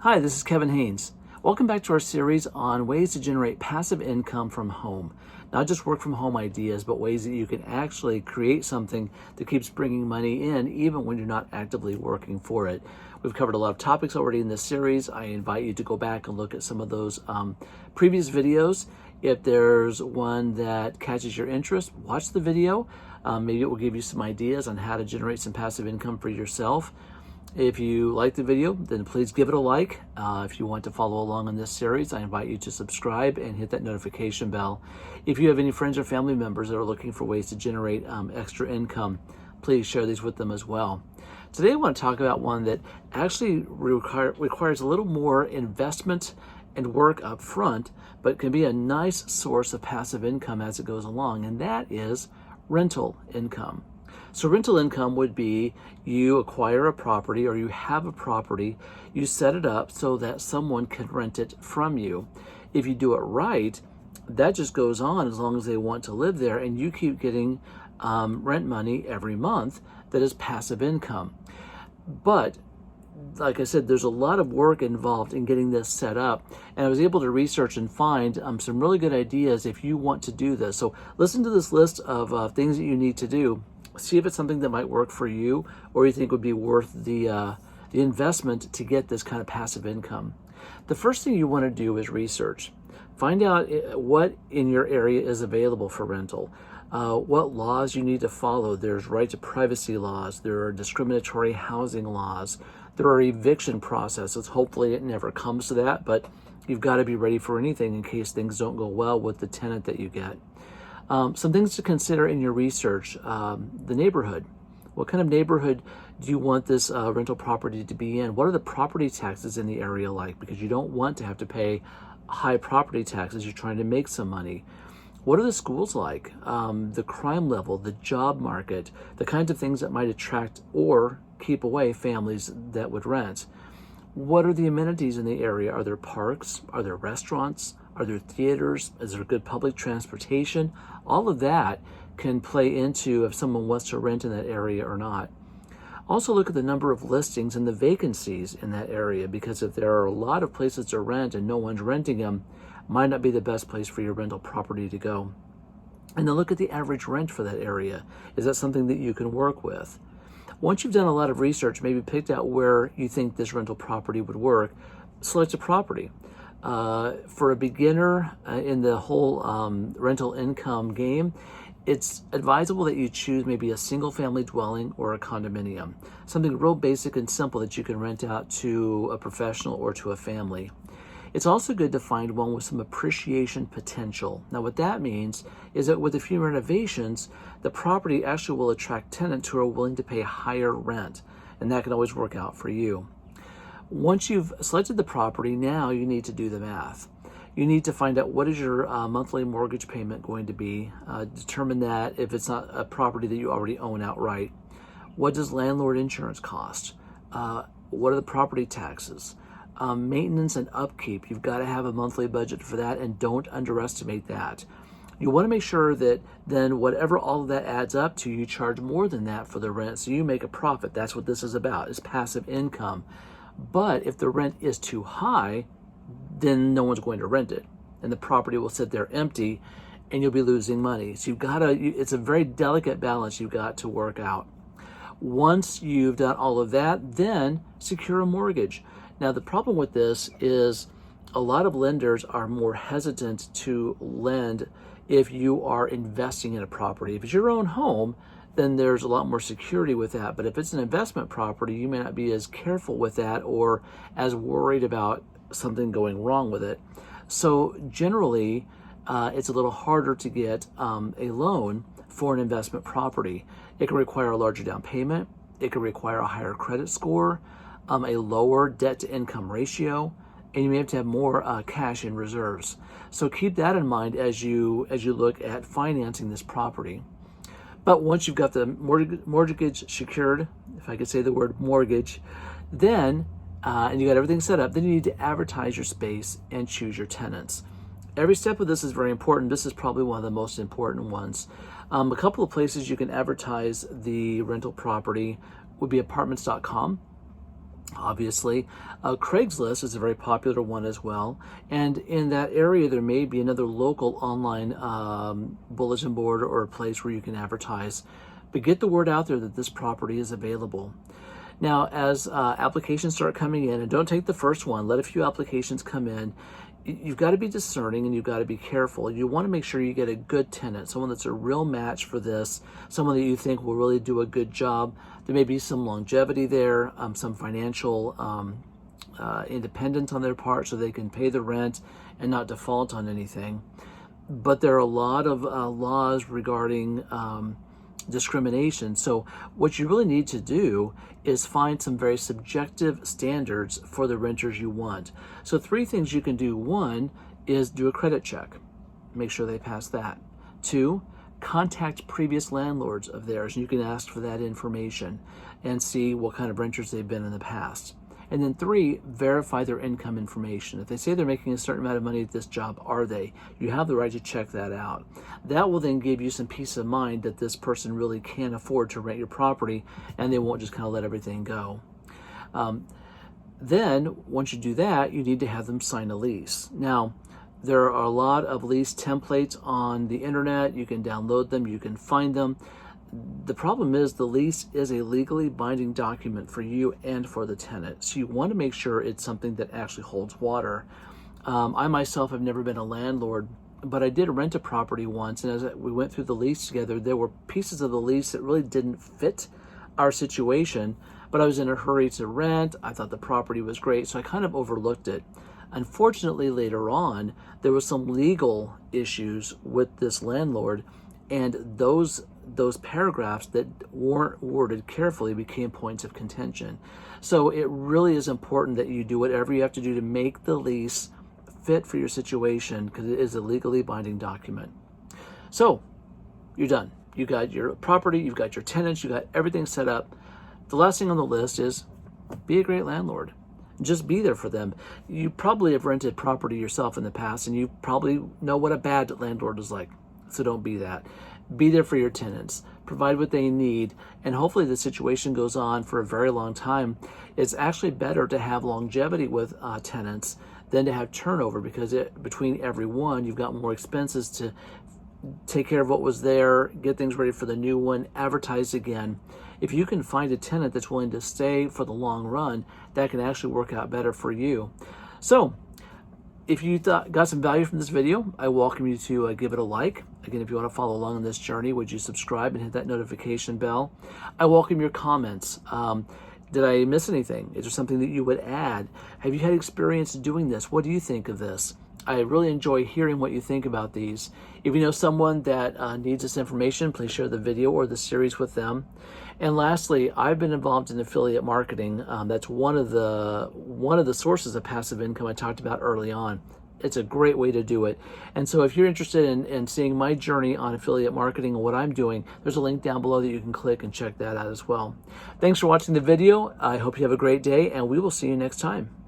Hi, this is Kevin Haynes. Welcome back to our series on ways to generate passive income from home. Not just work from home ideas, but ways that you can actually create something that keeps bringing money in even when you're not actively working for it. We've covered a lot of topics already in this series. I invite you to go back and look at some of those previous videos. If there's one that catches your interest, watch the video. Maybe it will give you some ideas on how to generate some passive income for yourself. If you like the video, then please give it a like. If you want to follow along in this series, I invite you to subscribe and hit that notification bell. If you have any friends or family members that are looking for ways to generate extra income, please share these with them as well. Today I want to talk about one that actually requires a little more investment and work up front, but can be a nice source of passive income as it goes along, and that is rental income. So rental income would be you acquire a property or you have a property, you set it up so that someone can rent it from you. If you do it right, that just goes on as long as they want to live there, and you keep getting rent money every month that is passive income. But like I said, there's a lot of work involved in getting this set up, and I was able to research and find some really good ideas if you want to do this. So listen to this list of things that you need to do. See if it's something that might work for you or you think would be worth the investment to get this kind of passive income. The first thing you want to do is research. Find out what in your area is available for rental, what laws you need to follow. There's right to privacy laws, there are discriminatory housing laws, there are eviction processes. Hopefully it never comes to that, but you've got to be ready for anything in case things don't go well with the tenant that you get. Some things to consider in your research, the neighborhood. What kind of neighborhood do you want this rental property to be in? What are the property taxes in the area like? Because you don't want to have to pay high property taxes. You're trying to make some money. What are the schools like? The crime level, the job market, the kinds of things that might attract or keep away families that would rent. What are the amenities in the area? Are there parks? Are there restaurants? Are there theaters? Is there good public transportation? All of that can play into if someone wants to rent in that area or not. Also look at the number of listings and the vacancies in that area, because if there are a lot of places to rent and no one's renting them, might not be the best place for your rental property to go. And then look at the average rent for that area. Is that something that you can work with? Once you've done a lot of research, maybe picked out where you think this rental property would work, select a property. For a beginner in the whole rental income game, it's advisable that you choose maybe a single family dwelling or a condominium, something real basic and simple that you can rent out to a professional or to a family. It's also good to find one with some appreciation potential. Now what that means is that with a few renovations, the property actually will attract tenants who are willing to pay higher rent, and that can always work out for you. Once you've selected the property, now you need to do the math. You need to find out what is your monthly mortgage payment going to be. Determine that if it's not a property that you already own outright. What does landlord insurance cost? What are the property taxes? Maintenance and upkeep. You've got to have a monthly budget for that, and don't underestimate that. You want to make sure that then whatever all of that adds up to, you charge more than that for the rent, so you make a profit. That's what this is about, is passive income. But if the rent is too high, then no one's going to rent it, and the property will sit there empty, and you'll be losing money. So it's a very delicate balance you've got to work out. Once you've done all of that, then secure a mortgage. Now the problem with this is a lot of lenders are more hesitant to lend if you are investing in a property. If it's your own home, then there's a lot more security with that. But if it's an investment property, you may not be as careful with that or as worried about something going wrong with it. So generally, it's a little harder to get a loan for an investment property. It can require a larger down payment. It can require a higher credit score, a lower debt to income ratio, and you may have to have more cash in reserves. So keep that in mind as you look at financing this property. But once you've got the mortgage secured, if I could say the word mortgage, then, and you got everything set up, then you need to advertise your space and choose your tenants. Every step of this is very important. This is probably one of the most important ones. A couple of places you can advertise the rental property would be apartments.com. obviously. Craigslist is a very popular one as well. And in that area, there may be another local online bulletin board or a place where you can advertise. But get the word out there that this property is available. Now, as applications start coming in, and don't take the first one, let a few applications come in. You've got to be discerning and you've got to be careful. You want to make sure you get a good tenant, someone that's a real match for this, someone that you think will really do a good job. There may be some longevity there, some financial independence on their part so they can pay the rent and not default on anything. But there are a lot of laws regarding discrimination. So what you really need to do is find some very subjective standards for the renters you want. So 3 things you can do. 1 is do a credit check. Make sure they pass that. 2, contact previous landlords of theirs. You can ask for that information and see what kind of renters they've been in the past. And then 3, verify their income information. If they say they're making a certain amount of money at this job, are they? You have the right to check that out. That will then give you some peace of mind that this person really can afford to rent your property and they won't just kind of let everything go. Then, once you do that, you need to have them sign a lease. Now, there are a lot of lease templates on the internet. You can download them, you can find them. The problem is the lease is a legally binding document for you and for the tenant. So you want to make sure it's something that actually holds water. I myself have never been a landlord, but I did rent a property once, and as we went through the lease together, there were pieces of the lease that really didn't fit our situation, but I was in a hurry to rent. I thought the property was great, so I kind of overlooked it. Unfortunately, later on, there were some legal issues with this landlord, and those paragraphs that weren't worded carefully became points of contention. So it really is important that you do whatever you have to do to make the lease fit for your situation, because it is a legally binding document. So you're done. You got your property, you've got your tenants, you got everything set up. The last thing on the list is be a great landlord. Just be there for them. You probably have rented property yourself in the past, and you probably know what a bad landlord is like. So don't be that. Be there for your tenants. Provide what they need, and hopefully the situation goes on for a very long time. It's actually better to have longevity with tenants than to have turnover, because between every one, you've got more expenses to take care of what was there, get things ready for the new one, advertise again. If you can find a tenant that's willing to stay for the long run, that can actually work out better for you. So if you got some value from this video, I welcome you to give it a like. Again, if you want to follow along on this journey, would you subscribe and hit that notification bell? I welcome your comments. Did I miss anything? Is there something that you would add? Have you had experience doing this? What do you think of this? I really enjoy hearing what you think about these. If you know someone that needs this information, please share the video or the series with them. And lastly, I've been involved in affiliate marketing. That's one of the sources of passive income I talked about early on. It's a great way to do it. And so if you're interested in seeing my journey on affiliate marketing and what I'm doing, there's a link down below that you can click and check that out as well. Thanks for watching the video. I hope you have a great day, and we will see you next time.